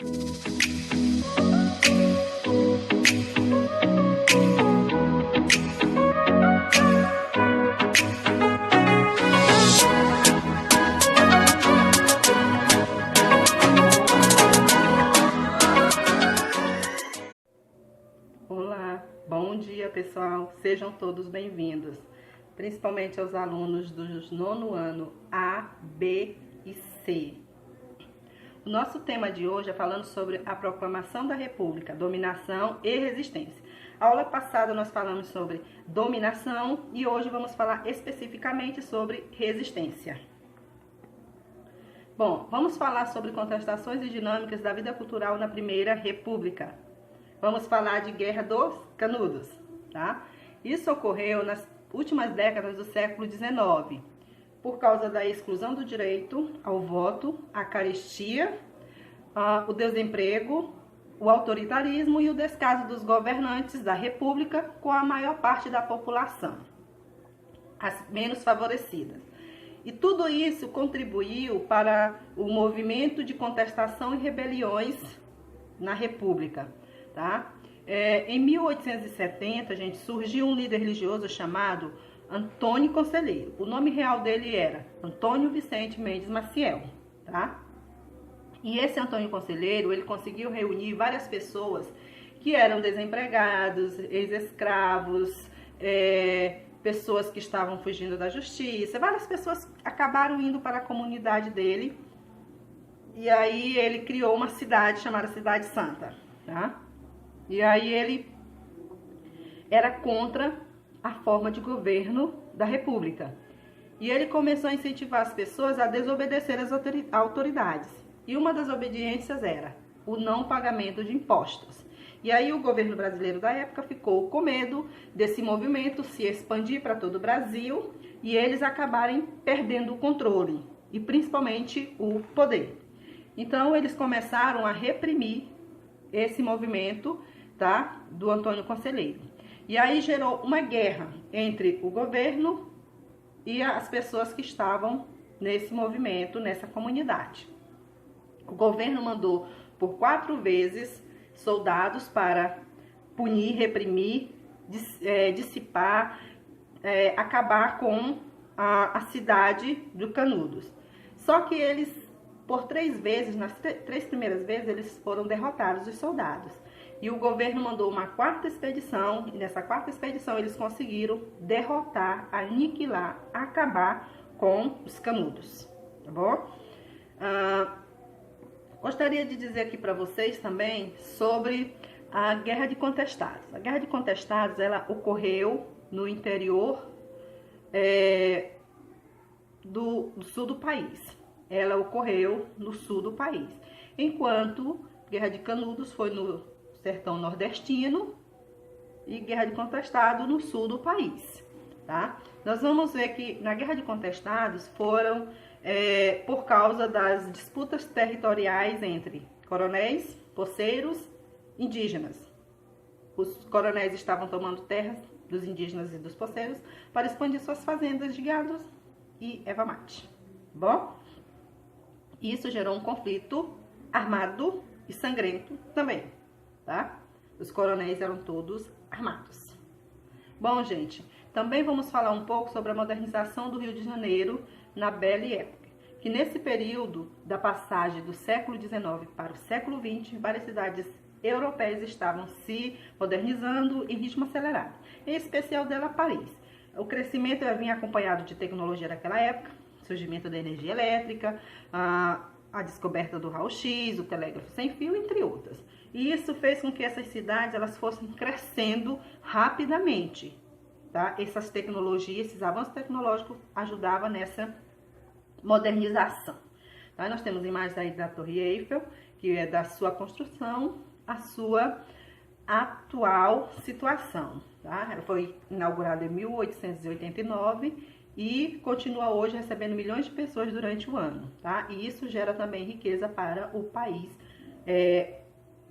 Olá, bom dia pessoal, sejam todos bem-vindos, principalmente aos alunos dos nono ano A, B e C. O nosso tema de hoje é falando sobre a proclamação da República, dominação e resistência. A aula passada nós falamos sobre dominação e hoje vamos falar especificamente sobre resistência. Bom, vamos falar sobre contestações e dinâmicas da vida cultural na Primeira República. Vamos falar de Guerra dos Canudos, tá? Isso ocorreu nas últimas décadas do século XIX, por causa da exclusão do direito ao voto, a carestia, o desemprego, o autoritarismo e o descaso dos governantes da República com a maior parte da população, as menos favorecidas. E tudo isso contribuiu para o movimento de contestação e rebeliões na República. Tá? Em 1870, gente, surgiu um líder religioso chamado Antônio Conselheiro. O nome real dele era Antônio Vicente Mendes Maciel, tá? E esse Antônio Conselheiro, ele conseguiu reunir várias pessoas que eram desempregados, ex-escravos, pessoas que estavam fugindo da justiça. Várias pessoas acabaram indo para a comunidade dele. E aí ele criou uma cidade chamada Cidade Santa, tá? E aí ele era contra a forma de governo da República. E ele começou a incentivar as pessoas a desobedecer às autoridades. E uma das obediências era o não pagamento de impostos. E aí o governo brasileiro da época ficou com medo desse movimento se expandir para todo o Brasil e eles acabarem perdendo o controle e principalmente o poder. Então eles começaram a reprimir esse movimento, tá, do Antônio Conselheiro. E aí gerou uma guerra entre o governo e as pessoas que estavam nesse movimento, nessa comunidade. O governo mandou por 4 vezes soldados para punir, reprimir, dissipar, acabar com a cidade de Canudos. Só que eles, por 3 vezes, nas 3 primeiras vezes, eles foram derrotados, os soldados. E o governo mandou uma 4ª expedição, e nessa 4ª expedição eles conseguiram derrotar, aniquilar, acabar com os canudos, tá bom? Gostaria de dizer aqui para vocês também sobre a Guerra de Contestados. A Guerra de Contestados, ela ocorreu no interior do sul do país. Ela ocorreu no sul do país, enquanto Guerra de Canudos foi no sertão nordestino e Guerra de Contestados no sul do país, tá? Nós vamos ver que na Guerra de Contestados foram por causa das disputas territoriais entre coronéis, poceiros, indígenas. Os coronéis estavam tomando terras dos indígenas e dos poceiros para expandir suas fazendas de gado e erva mate. Bom, isso gerou um conflito armado e sangrento também, tá? Os coronéis eram todos armados. Bom, gente, também vamos falar um pouco sobre a modernização do Rio de Janeiro na Belle Époque, que nesse período da passagem do século XIX para o século XX, várias cidades europeias estavam se modernizando em ritmo acelerado, em especial dela Paris. O crescimento vinha acompanhado de tecnologia naquela época, surgimento da energia elétrica, a descoberta do raio-x, o telégrafo sem fio, entre outras. E isso fez com que essas cidades elas fossem crescendo rapidamente, tá? Essas tecnologias, esses avanços tecnológicos ajudavam nessa modernização. Tá? Nós temos imagens aí da Torre Eiffel, que é da sua construção, a sua atual situação. Tá? Ela foi inaugurada em 1889 e continua hoje recebendo milhões de pessoas durante o ano. Tá? E isso gera também riqueza para o país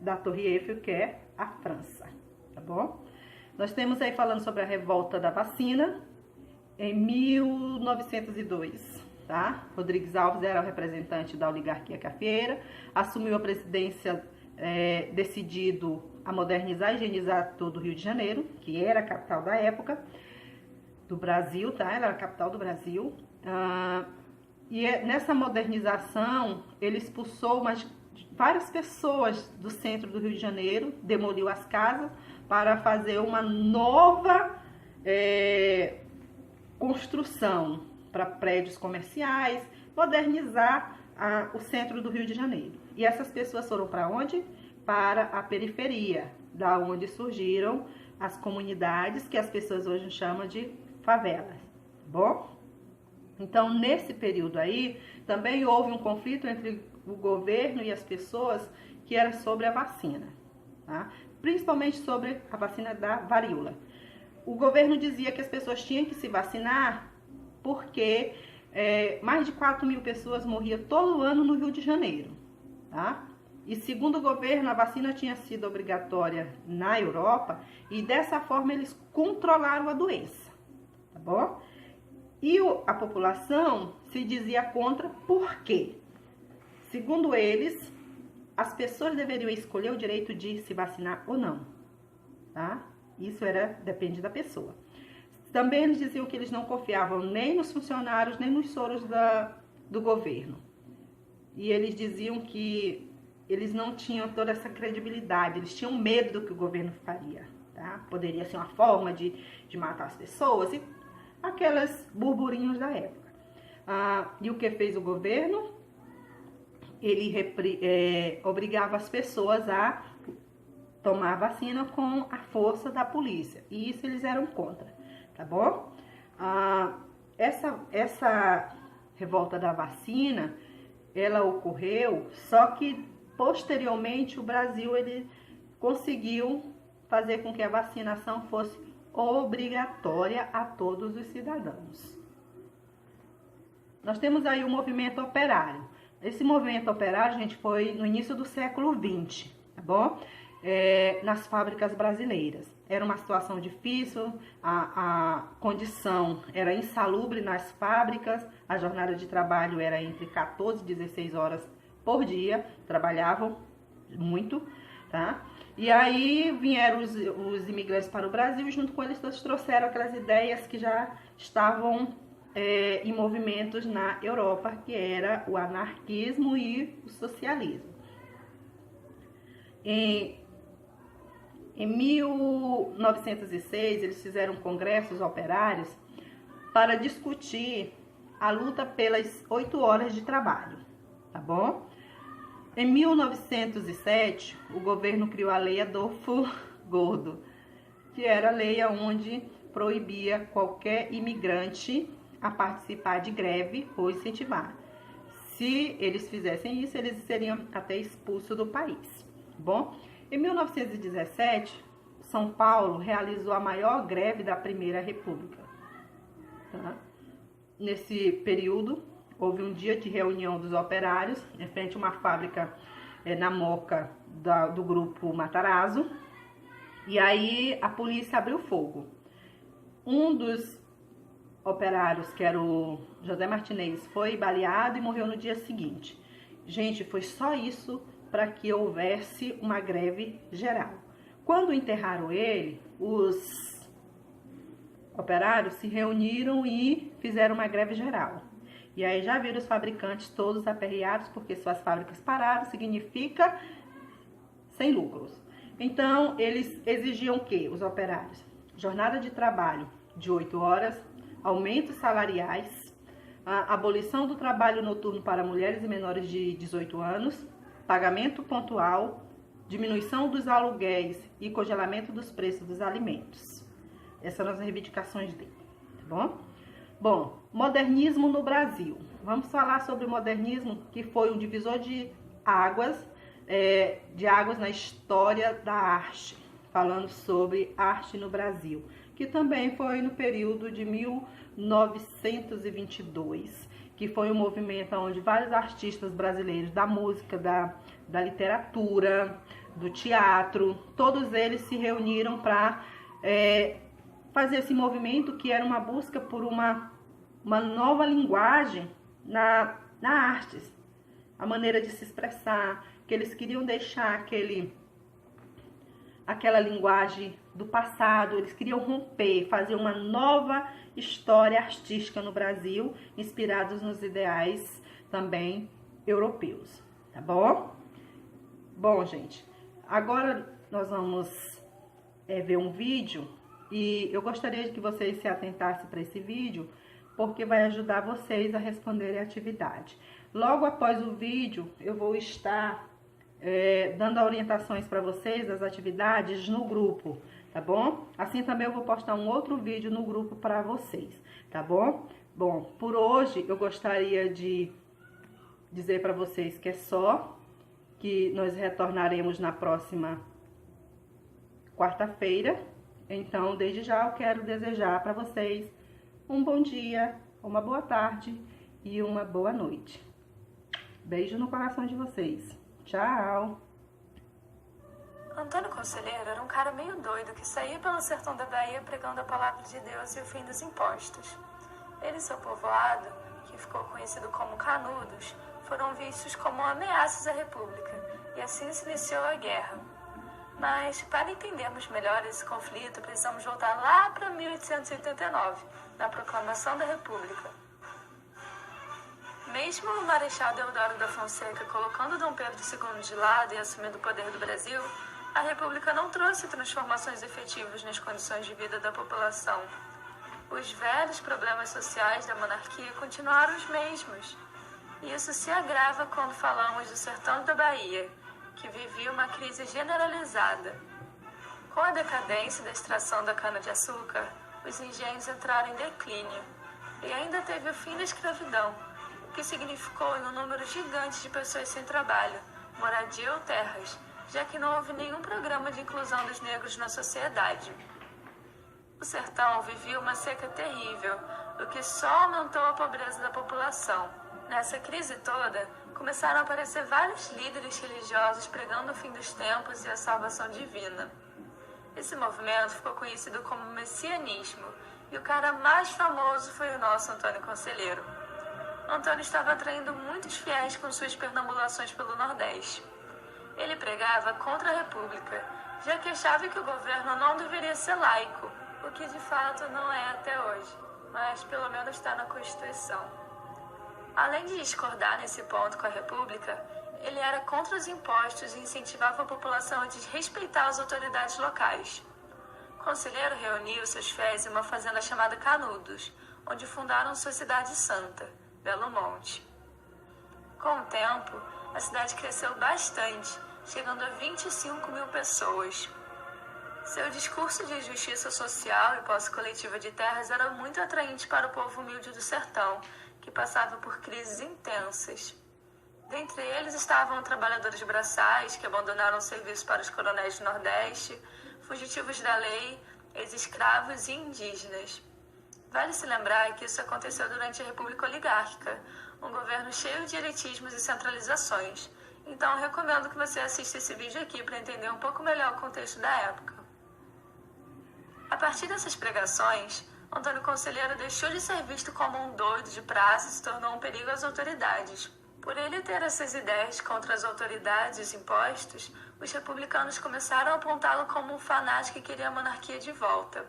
da Torre Eiffel, que é a França. Tá bom? Nós temos aí falando sobre a revolta da vacina em 1902. tá? Rodrigues Alves era o representante da oligarquia cafeeira, assumiu a presidência decidido a modernizar e higienizar todo o Rio de Janeiro, que era a capital da época, do Brasil, tá? Ela era a capital do Brasil. E nessa modernização, ele expulsou várias pessoas do centro do Rio de Janeiro, demoliu as casas para fazer uma nova construção para prédios comerciais, modernizar o centro do Rio de Janeiro. E essas pessoas foram para onde? Para a periferia, da onde surgiram as comunidades que as pessoas hoje chamam de favelas, tá bom? Então, nesse período aí, também houve um conflito entre o governo e as pessoas que era sobre a vacina, tá? Principalmente sobre a vacina da varíola. O governo dizia que as pessoas tinham que se vacinar porque mais de 4.000 pessoas morriam todo ano no Rio de Janeiro, tá? E segundo o governo, a vacina tinha sido obrigatória na Europa e dessa forma eles controlaram a doença, tá bom? E a população se dizia contra, por quê? Segundo eles, as pessoas deveriam escolher o direito de se vacinar ou não, tá? Isso depende da pessoa. Também eles diziam que eles não confiavam nem nos funcionários, nem nos soros do governo. E eles diziam que eles não tinham toda essa credibilidade, eles tinham medo do que o governo faria, tá? Poderia ser uma forma de matar as pessoas e aqueles burburinhos da época. E o que fez o governo? Ele obrigava as pessoas a tomar a vacina com a força da polícia. E isso eles eram contra, tá bom? Essa revolta da vacina, ela ocorreu, só que posteriormente o Brasil ele conseguiu fazer com que a vacinação fosse obrigatória a todos os cidadãos. Nós temos aí o movimento operário. Esse movimento operário, gente, foi no início do século XX, tá bom? Nas fábricas brasileiras. Era uma situação difícil, a condição era insalubre nas fábricas, a jornada de trabalho era entre 14 e 16 horas por dia, trabalhavam muito, tá? E aí vieram os imigrantes para o Brasil e junto com eles todos trouxeram aquelas ideias que já estavam em movimentos na Europa, que era o anarquismo e o socialismo. Em 1906, eles fizeram congressos operários para discutir a luta pelas 8 horas de trabalho, tá bom? Em 1907, o governo criou a Lei Adolfo Gordo, que era a lei onde proibia qualquer imigrante a participar de greve ou incentivar. Se eles fizessem isso, eles seriam até expulsos do país, tá bom? Em 1917, São Paulo realizou a maior greve da Primeira República. Tá? Nesse período, houve um dia de reunião dos operários em frente a uma fábrica na Moca do grupo Matarazzo. E aí a polícia abriu fogo. Um dos operários, que era o José Martinez, foi baleado e morreu no dia seguinte. Gente, foi só isso para que houvesse uma greve geral. Quando enterraram ele, os operários se reuniram e fizeram uma greve geral. E aí já viram os fabricantes todos aperreados, porque suas fábricas pararam, significa sem lucros. Então, eles exigiam o quê? Os operários? Jornada de trabalho de 8 horas, aumentos salariais, a abolição do trabalho noturno para mulheres e menores de 18 anos, pagamento pontual, diminuição dos aluguéis e congelamento dos preços dos alimentos. Essas são as reivindicações dele, tá bom? Bom, modernismo no Brasil. Vamos falar sobre o modernismo, que foi um divisor de águas na história da arte, falando sobre arte no Brasil, que também foi no período de 1922, que foi um movimento onde vários artistas brasileiros da música, da literatura, do teatro, todos eles se reuniram para fazer esse movimento, que era uma busca por uma nova linguagem na arte, a maneira de se expressar, que eles queriam deixar aquela linguagem do passado, eles queriam romper, fazer uma nova história artística no Brasil, inspirados nos ideais também europeus, tá bom? Bom, gente, agora nós vamos ver um vídeo e eu gostaria que vocês se atentassem para esse vídeo, porque vai ajudar vocês a responderem a atividade. Logo após o vídeo, eu vou estar dando orientações para vocês das atividades no grupo, tá bom? Assim também eu vou postar um outro vídeo no grupo para vocês, tá bom? Bom, por hoje eu gostaria de dizer para vocês que é só, que nós retornaremos na próxima quarta-feira. Então, desde já eu quero desejar para vocês um bom dia, uma boa tarde e uma boa noite. Beijo no coração de vocês. Tchau! Antônio Conselheiro era um cara meio doido que saía pelo sertão da Bahia pregando a palavra de Deus e o fim dos impostos. Ele e seu povoado, que ficou conhecido como Canudos, foram vistos como ameaças à República, e assim se iniciou a guerra. Mas, para entendermos melhor esse conflito, precisamos voltar lá para 1889, na proclamação da República. Mesmo o Marechal Deodoro da Fonseca colocando Dom Pedro II de lado e assumindo o poder do Brasil, a República não trouxe transformações efetivas nas condições de vida da população. Os velhos problemas sociais da monarquia continuaram os mesmos. E isso se agrava quando falamos do sertão da Bahia, que vivia uma crise generalizada. Com a decadência da extração da cana-de-açúcar, os engenhos entraram em declínio, e ainda teve o fim da escravidão, o que significou um número gigante de pessoas sem trabalho, moradia ou terras, já que não houve nenhum programa de inclusão dos negros na sociedade. O sertão vivia uma seca terrível, o que só aumentou a pobreza da população. Nessa crise toda, começaram a aparecer vários líderes religiosos pregando o fim dos tempos e a salvação divina. Esse movimento ficou conhecido como messianismo, e o cara mais famoso foi o nosso Antônio Conselheiro. Antônio estava atraindo muitos fiéis com suas perambulações pelo Nordeste. Ele pregava contra a República, já que achava que o governo não deveria ser laico, o que de fato não é até hoje, mas pelo menos está na Constituição. Além de discordar nesse ponto com a República, ele era contra os impostos e incentivava a população a desrespeitar as autoridades locais. O Conselheiro reuniu seus fiéis em uma fazenda chamada Canudos, onde fundaram sua cidade santa, Belo Monte. Com o tempo, a cidade cresceu bastante, chegando a 25.000 pessoas. Seu discurso de justiça social e posse coletiva de terras era muito atraente para o povo humilde do sertão, que passava por crises intensas. Dentre eles estavam trabalhadores braçais, que abandonaram o serviço para os coronéis do Nordeste, fugitivos da lei, ex-escravos e indígenas. Vale se lembrar que isso aconteceu durante a República Oligárquica, um governo cheio de elitismos e centralizações. Então, recomendo que você assista esse vídeo aqui para entender um pouco melhor o contexto da época. A partir dessas pregações, Antônio Conselheiro deixou de ser visto como um doido de praça e se tornou um perigo às autoridades. Por ele ter essas ideias contra as autoridades e os impostos, os republicanos começaram a apontá-lo como um fanático que queria a monarquia de volta.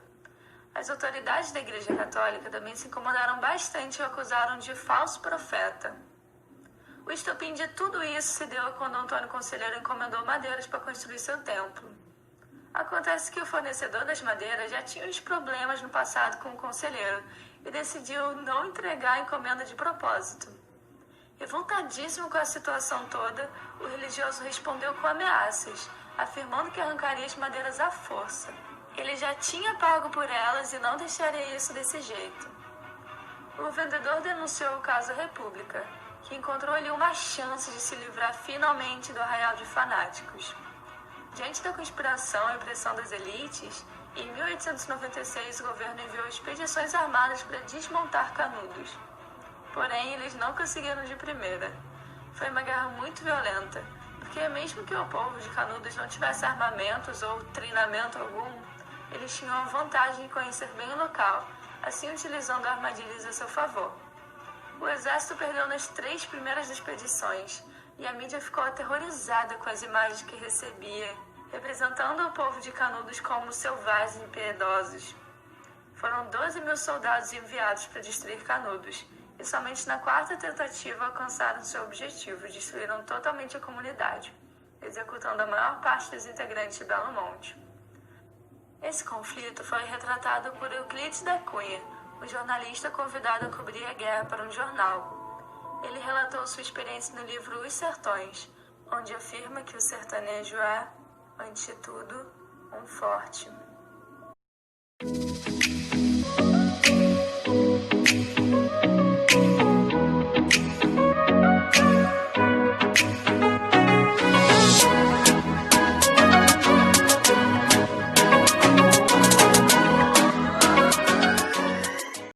As autoridades da Igreja Católica também se incomodaram bastante e o acusaram de falso profeta. O estopim de tudo isso se deu quando Antônio Conselheiro encomendou madeiras para construir seu templo. Acontece que o fornecedor das madeiras já tinha uns problemas no passado com o conselheiro e decidiu não entregar a encomenda de propósito. Revoltadíssimo com a situação toda, o religioso respondeu com ameaças, afirmando que arrancaria as madeiras à força. Ele já tinha pago por elas e não deixaria isso desse jeito. O vendedor denunciou o caso à República, que encontrou ali uma chance de se livrar finalmente do arraial de fanáticos. Diante da conspiração e pressão das elites, em 1896 o governo enviou expedições armadas para desmontar Canudos. Porém, eles não conseguiram de primeira. Foi uma guerra muito violenta, porque mesmo que o povo de Canudos não tivesse armamentos ou treinamento algum, eles tinham a vantagem de conhecer bem o local, assim utilizando armadilhas a seu favor. O exército perdeu nas 3 primeiras expedições e a mídia ficou aterrorizada com as imagens que recebia, representando o povo de Canudos como selvagens e impiedosos. Foram 12.000 soldados enviados para destruir Canudos, e somente na 4ª tentativa alcançaram seu objetivo, destruíram totalmente a comunidade, executando a maior parte dos integrantes de Belo Monte. Esse conflito foi retratado por Euclides da Cunha, o jornalista convidado a cobrir a guerra para um jornal. Ele relatou sua experiência no livro Os Sertões, onde afirma que o sertanejo é, antes de tudo, um forte.